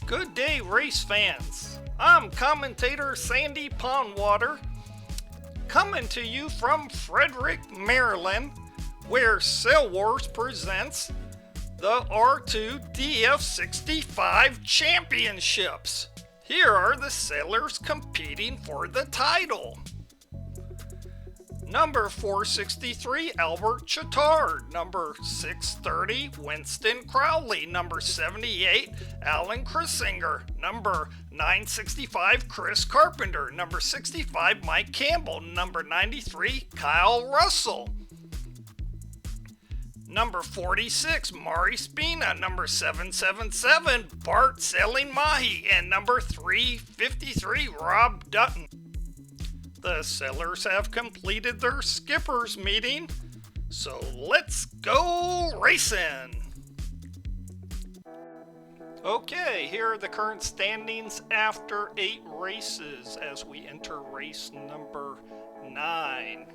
Good day, race fans. I'm commentator Sandy Pondwater, coming to you from Frederick, Maryland, where Sail Wars presents the R2 DF65 Championships. Here are the sailors competing for the title. Number 463, Albert Chittard. Number 630, Winston Crowley. Number 78, Alan Chrissinger. Number 965, Chris Carpenter. Number 65, Mike Campbell. Number 93, Kyle Russell. Number 46, Mari Spina. Number 777, Bart Sailing Mahi. And number 353, Rob Dutton. The sailors have completed their skippers meeting, so let's go racing! Okay, here are the current standings after 8 races as we enter race number 9.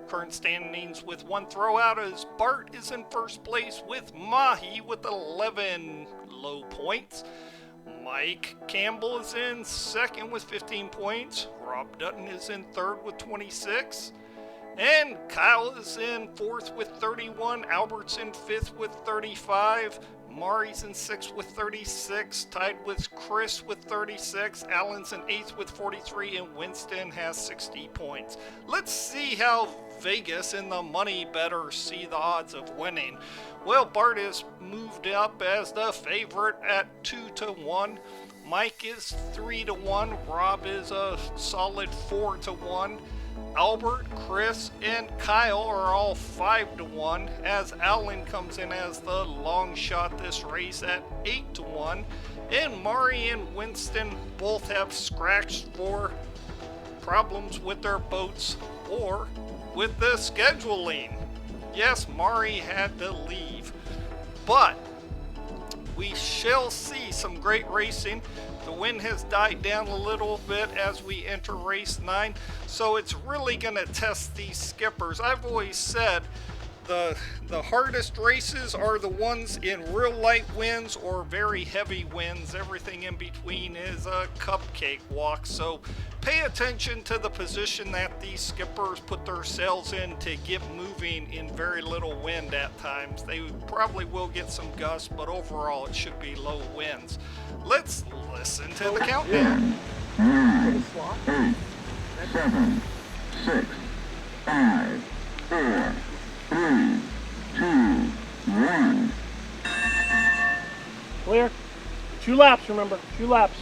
Current standings with 1 throwout as Bart is in first place with Mahi with 11 low points. Mike Campbell is in second with 15 points. Rob Dutton is in third with 26. And Kyle is in fourth with 31. Albert's in fifth with 35. Mari's in sixth with 36. Tied with Chris with 36. Alan's in eighth with 43. And Winston has 60 points. Let's see how Vegas and the money bettors see the odds of winning. Well, Bart is moved up as the favorite at 2-1. Mike is 3-1. Rob is a solid 4-1. Albert, Chris, and Kyle are all 5-1, as Alan comes in as the long shot this race at 8-1. And Mari and Winston both have scratched for problems with their boats or with the scheduling. Yes, Mari had to leave, but we shall see some great racing. The wind has died down a little bit as we enter race 9, so it's really going to test these skippers. I've always said the hardest races are the ones in real light winds or very heavy winds. Everything in between is a cupcake walk, so pay attention to the position that these skippers put their sails in to get moving in very little wind at times. They probably will get some gusts, but overall it should be low winds. Let's listen to the countdown. 9, 8, 7, 6, 5, 4, 3, 2, 1. Clear. 2 laps, remember. 2 laps.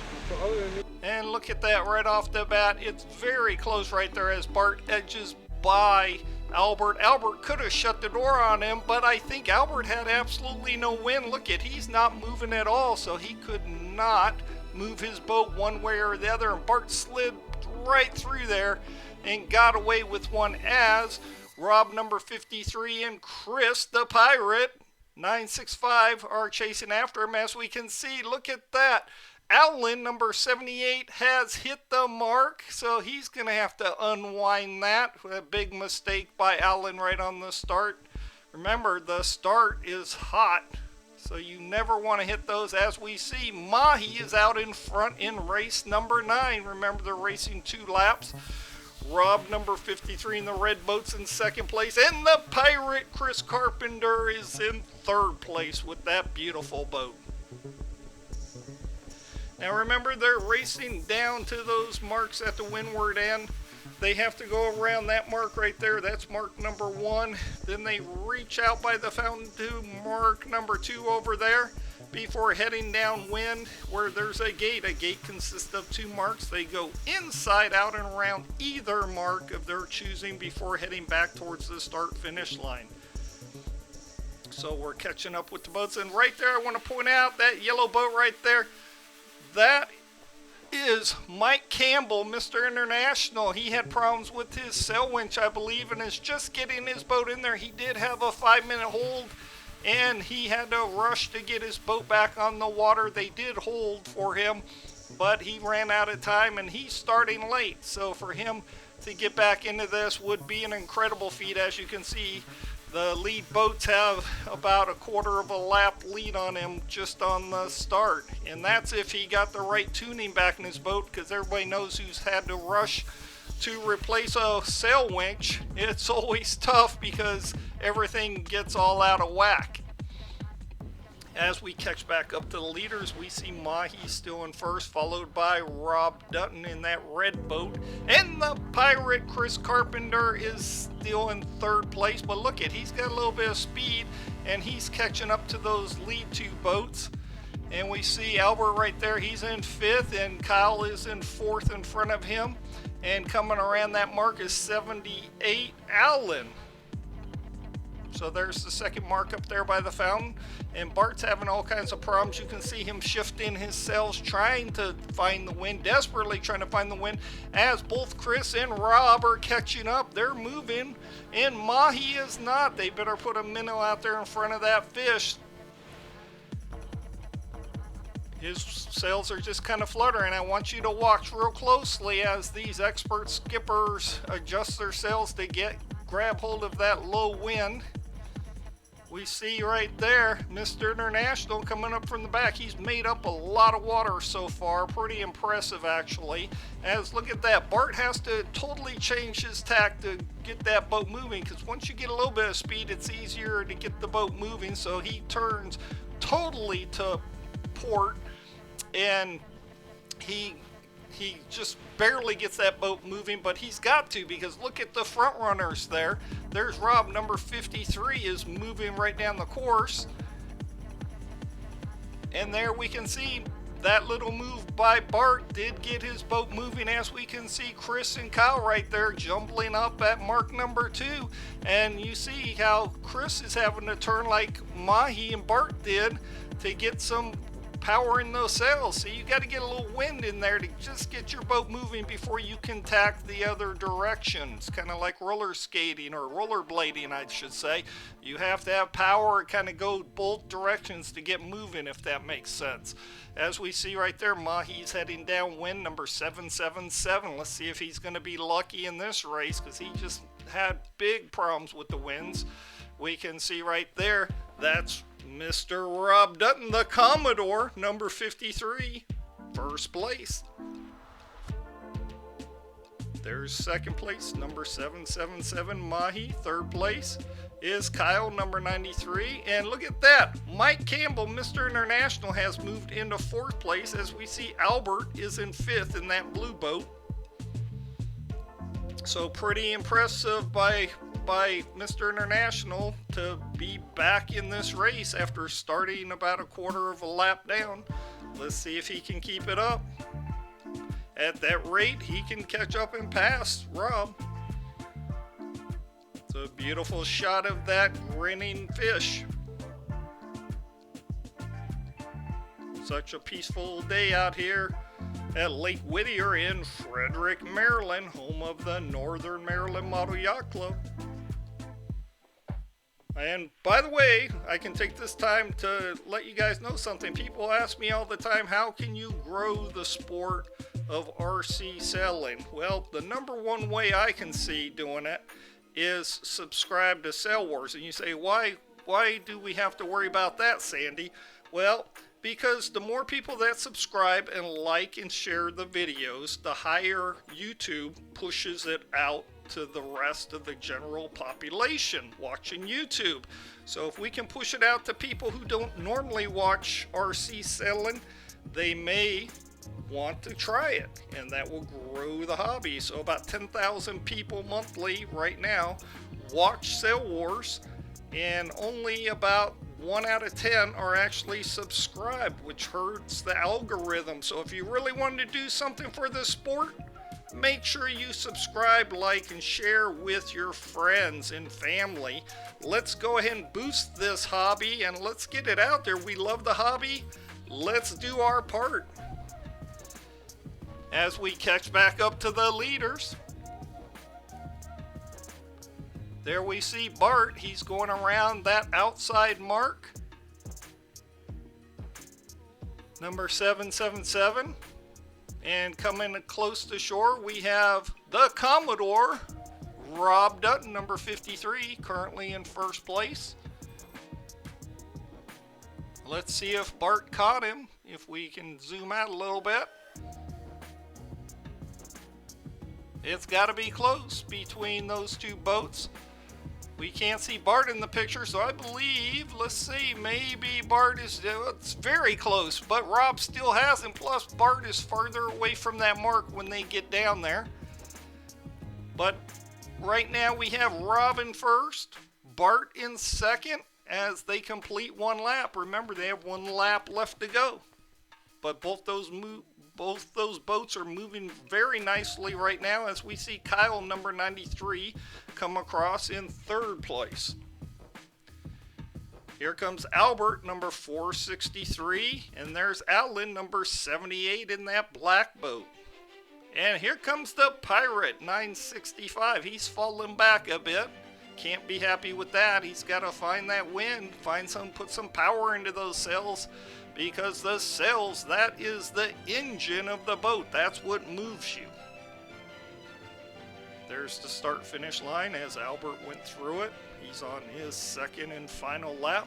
And look at that right off the bat. It's very close right there as Bart edges by Albert. Albert could have shut the door on him, but I think Albert had absolutely no wind. Look at, he's not moving at all, so he could not move his boat one way or the other. And Bart slid right through there and got away with one as Rob number 53 and Chris the Pirate 965 are chasing after him. As we can see, look at that. Alan number 78 has hit the mark, so he's going to have to unwind that. A big mistake by Alan right on the start. Remember, the start is hot, so you never want to hit those. As we see, Mahi is out in front in race number 9. Remember, they're racing 2 laps. Rob number 53 in the red boat's in second place, and the Pirate Chris Carpenter is in third place with that beautiful boat. Now remember, they're racing down to those marks at the windward end. They have to go around that mark right there. That's mark number 1. Then they reach out by the fountain to mark number 2 over there before heading downwind where there's a gate. A gate consists of 2 marks. They go inside, out, and around either mark of their choosing before heading back towards the start-finish line. So we're catching up with the boats. And right there, I want to point out that yellow boat right there. That is Mike Campbell, Mr. International. He had problems with his sail winch, I believe, and is just getting his boat in there. He did have a 5-minute hold, and he had to rush to get his boat back on the water. They did hold for him, but he ran out of time, and he's starting late. So for him to get back into this would be an incredible feat. As you can see, the lead boats have about a quarter of a lap lead on him just on the start. And that's if he got the right tuning back in his boat, because everybody knows who's had to rush to replace a sail winch. It's always tough because everything gets all out of whack. As we catch back up to the leaders, we see Mahi still in first, followed by Rob Dutton in that red boat. And the pirate Chris Carpenter is still in third place. But look at, he's got a little bit of speed and he's catching up to those lead two boats. And we see Albert right there, he's in fifth, and Kyle is in fourth in front of him. And coming around that mark is 78 Allen. So there's the second mark up there by the fountain. And Bart's having all kinds of problems. You can see him shifting his sails, trying to find the wind, desperately trying to find the wind, as both Chris and Rob are catching up. They're moving, and Mahi is not. They better put a minnow out there in front of that fish. His sails are just kind of fluttering. I want you to watch real closely as these expert skippers adjust their sails to grab hold of that low wind. We see right there Mr. International coming up from the back. He's made up a lot of water so far. Pretty impressive, actually. As look at that, Bart has to totally change his tack to get that boat moving, because once you get a little bit of speed, it's easier to get the boat moving. So he turns totally to port, and he just barely gets that boat moving, but he's got to, because look at the front runners there. There's Rob, number 53, is moving right down the course. And there we can see that little move by Bart did get his boat moving, as we can see Chris and Kyle right there jumbling up at mark number 2. And you see how Chris is having to turn like Mahi and Bart did to get some power in those sails. So you got to get a little wind in there to just get your boat moving before you can tack the other direction. It's kind of like roller skating, or rollerblading, I should say. You have to have power and kind of go both directions to get moving, if that makes sense. As we see right there, Mahi's heading downwind, number 777. Let's see if he's going to be lucky in this race, because he just had big problems with the winds. We can see right there, that's Mr. Rob Dutton, the Commodore, number 53, first place. There's second place, number 777, Mahi. Third place is Kyle, number 93. And look at that, Mike Campbell, Mr. International, has moved into fourth place, as we see Albert is in fifth in that blue boat. So pretty impressive by Mr. International to be back in this race after starting about a quarter of a lap down. Let's see if he can keep it up. At that rate, he can catch up and pass Rob. It's a beautiful shot of that grinning fish. Such a peaceful day out here at Lake Whittier in Frederick, Maryland, home of the Northern Maryland Model Yacht Club. And by the way, I can take this time to let you guys know something. People ask me all the time, how can you grow the sport of RC sailing? Well, the number one way I can see doing it is subscribe to Sail Wars. And you say, why do we have to worry about that, Sandy? Well, because the more people that subscribe and like and share the videos, the higher YouTube pushes it out to the rest of the general population watching YouTube. So if we can push it out to people who don't normally watch RC sailing, they may want to try it, and that will grow the hobby. So about 10,000 people monthly right now watch Sail Wars, and only about 1 out of 10 are actually subscribed, which hurts the algorithm. So if you really want to do something for this sport, make sure you subscribe, like, and share with your friends and family. Let's go ahead and boost this hobby, and let's get it out there. We love the hobby. Let's do our part. As we catch back up to the leaders, there we see Bart. He's going around that outside mark, number 777. And coming close to shore, we have the Commodore, Rob Dutton, number 53, currently in first place. Let's see if Bart caught him, if we can zoom out a little bit. It's got to be close between those two boats. We can't see Bart in the picture, so I believe, let's see, maybe Bart is, it's very close, but Rob still has him, plus Bart is farther away from that mark when they get down there. But right now we have Rob in first, Bart in second, as they complete one lap. Remember, they have one lap left to go. But both those boats are moving very nicely right now, as we see Kyle, number 93, come across in third place. Here comes Albert, number 463, and there's Alan, number 78, in that black boat. And here comes the Pirate, 965. He's falling back a bit. Can't be happy with that. He's got to find that wind, put some power into those sails, because the sails, that is the engine of the boat. That's what moves you. There's the start-finish line as Albert went through it. He's on his second and final lap.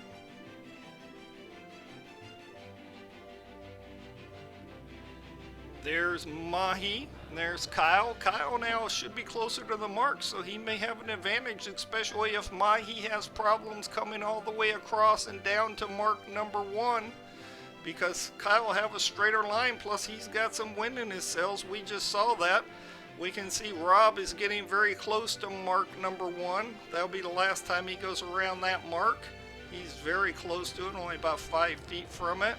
There's Mahi, and there's Kyle. Kyle now should be closer to the mark, so he may have an advantage, especially if Mahi has problems coming all the way across and down to mark number 1, because Kyle will have a straighter line, plus he's got some wind in his sails. We just saw that. We can see Rob is getting very close to mark number 1. That'll be the last time he goes around that mark. He's very close to it, only about 5 feet from it.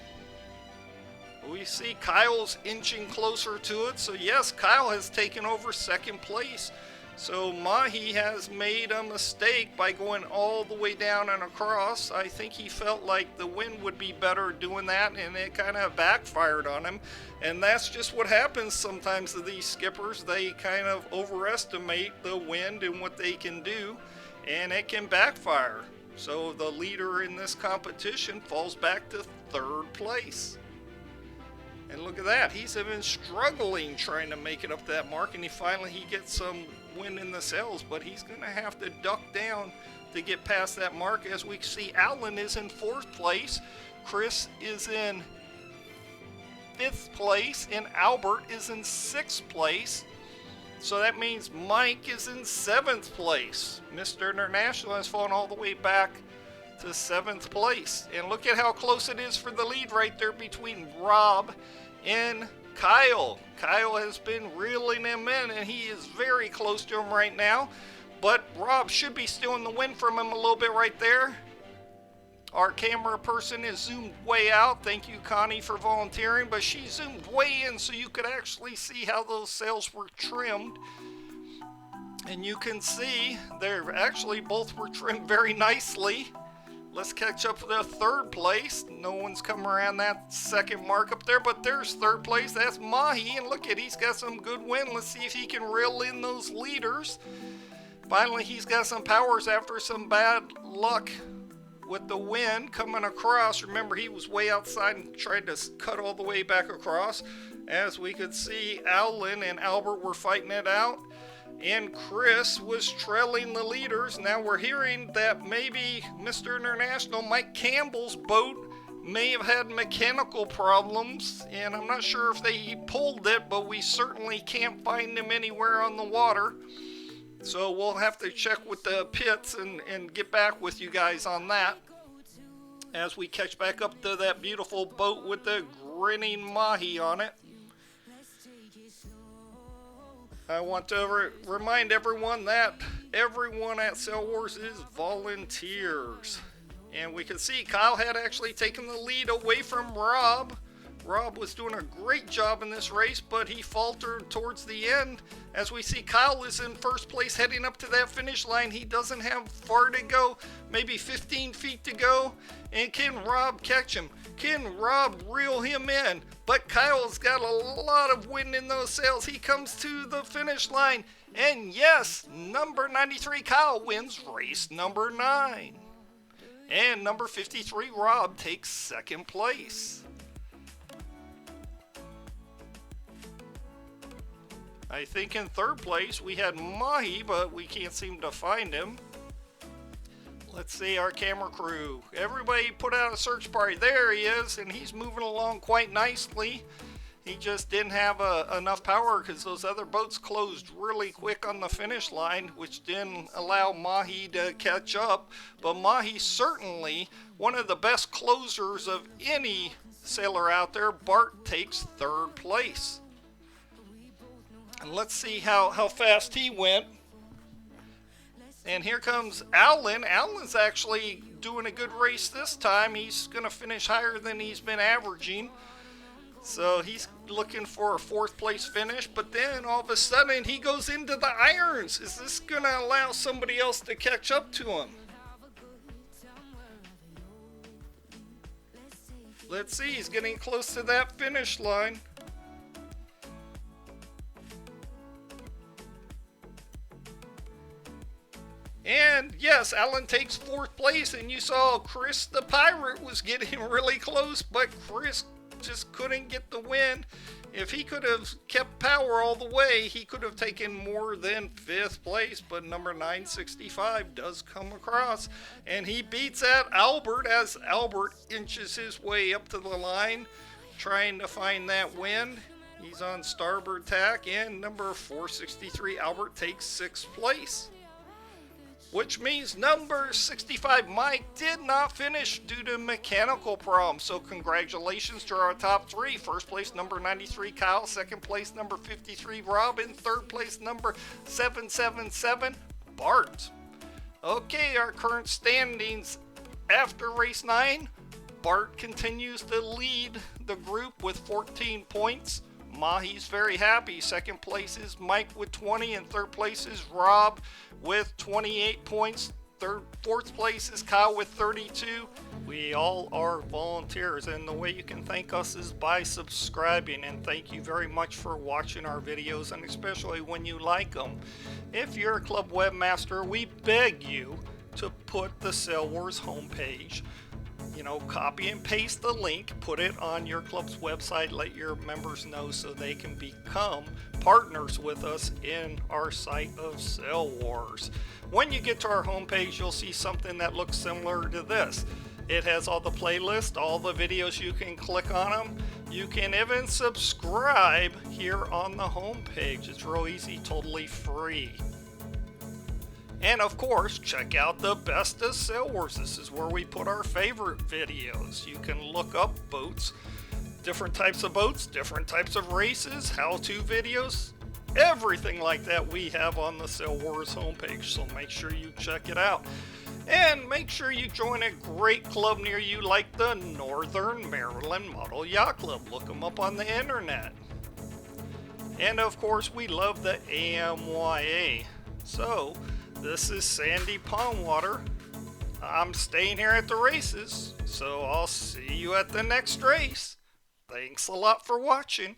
We see Kyle's inching closer to it, so yes, Kyle has taken over second place. So Mahi has made a mistake by going all the way down and across. I think he felt like the wind would be better doing that, and it kind of backfired on him. And that's just what happens sometimes to these skippers. They kind of overestimate the wind and what they can do, and it can backfire. So the leader in this competition falls back to third place. And look at that, he's been struggling trying to make it up that mark, and he gets some wind in the sails, but he's going to have to duck down to get past that mark. As we see, Alan is in fourth place, Chris is in fifth place, and Albert is in sixth place. So that means Mike is in seventh place. Mr. International has fallen all the way back to seventh place. And look at how close it is for the lead right there between Rob and Kyle. Kyle has been reeling him in, and he is very close to him right now. But Rob should be stealing the wind from him a little bit right there. Our camera person is zoomed way out. Thank you, Connie, for volunteering. But she zoomed way in so you could actually see how those sails were trimmed. And you can see they're actually both were trimmed very nicely. Let's catch up for the third place. No one's come around that second mark up there, but there's third place. That's Mahi, and look at, he's got some good wind. Let's see if he can reel in those leaders. Finally, he's got some powers after some bad luck with the wind coming across. Remember, he was way outside and tried to cut all the way back across. As we could see, Alan and Albert were fighting it out, and Chris was trailing the leaders. Now we're hearing that maybe Mr. International, Mike Campbell's boat, may have had mechanical problems, and I'm not sure if he pulled it, but we certainly can't find him anywhere on the water. So we'll have to check with the pits and get back with you guys on that as we catch back up to that beautiful boat with the grinning Mahi on it. I want to remind everyone that everyone at Sail Wars is volunteers. And we can see Kyle had actually taken the lead away from Rob. Rob was doing a great job in this race, but he faltered towards the end. As we see, Kyle is in first place heading up to that finish line. He doesn't have far to go, maybe 15 feet to go. And can Rob catch him? Can Rob reel him in? But Kyle's got a lot of wind in those sails. He comes to the finish line. And yes, number 93 Kyle wins race number 9. And number 53 Rob takes second place. I think in third place we had Mahi, but we can't seem to find him. Let's see our camera crew. Everybody put out a search party. There he is, and he's moving along quite nicely. He just didn't have enough power because those other boats closed really quick on the finish line, which didn't allow Mahi to catch up. But Mahi's certainly one of the best closers of any sailor out there. Bart takes third place. And let's see how fast he went. And here comes Alan. Alan's actually doing a good race this time. He's going to finish higher than he's been averaging. So he's looking for a fourth place finish, but then all of a sudden he goes into the irons. Is this going to allow somebody else to catch up to him? Let's see, he's getting close to that finish line. And yes, Alan takes fourth place, and you saw Chris the Pirate was getting really close, but Chris just couldn't get the win. If he could have kept power all the way, he could have taken more than fifth place, but number 965 does come across, and he beats out Albert as Albert inches his way up to the line, trying to find that win. He's on starboard tack, and number 463 Albert takes sixth place. Which means number 65 Mike did not finish due to mechanical problems. So congratulations to our top three. First place number 93 Kyle, second place number 53 Robin, third place number 777 Bart. Okay, our current standings after race 9. Bart continues to lead the group with 14 points. Mahi's very happy. Second place is Mike with 20, and third place is Rob with 28 points. Fourth place is Kyle with 32. We all are volunteers, and the way you can thank us is by subscribing, and thank you very much for watching our videos, and especially when you like them. If you're a club webmaster, we beg you to put the Sail Wars homepage. Copy and paste the link, put it on your club's website, let your members know so they can become partners with us in our site of Sail Wars. When you get to our homepage, you'll see something that looks similar to this. It has all the playlists, all the videos, you can click on them. You can even subscribe here on the homepage. It's real easy, totally free. And of course, check out the Best of Sail Wars. This is where we put our favorite videos. You can look up boats, different types of boats, different types of races, how-to videos, everything like that we have on the Sail Wars homepage. So make sure you check it out. And make sure you join a great club near you like the Northern Maryland Model Yacht Club. Look them up on the internet. And of course, we love the AMYA. So, this is Sandy Pondwater. I'm staying here at the races, so I'll see you at the next race. Thanks a lot for watching.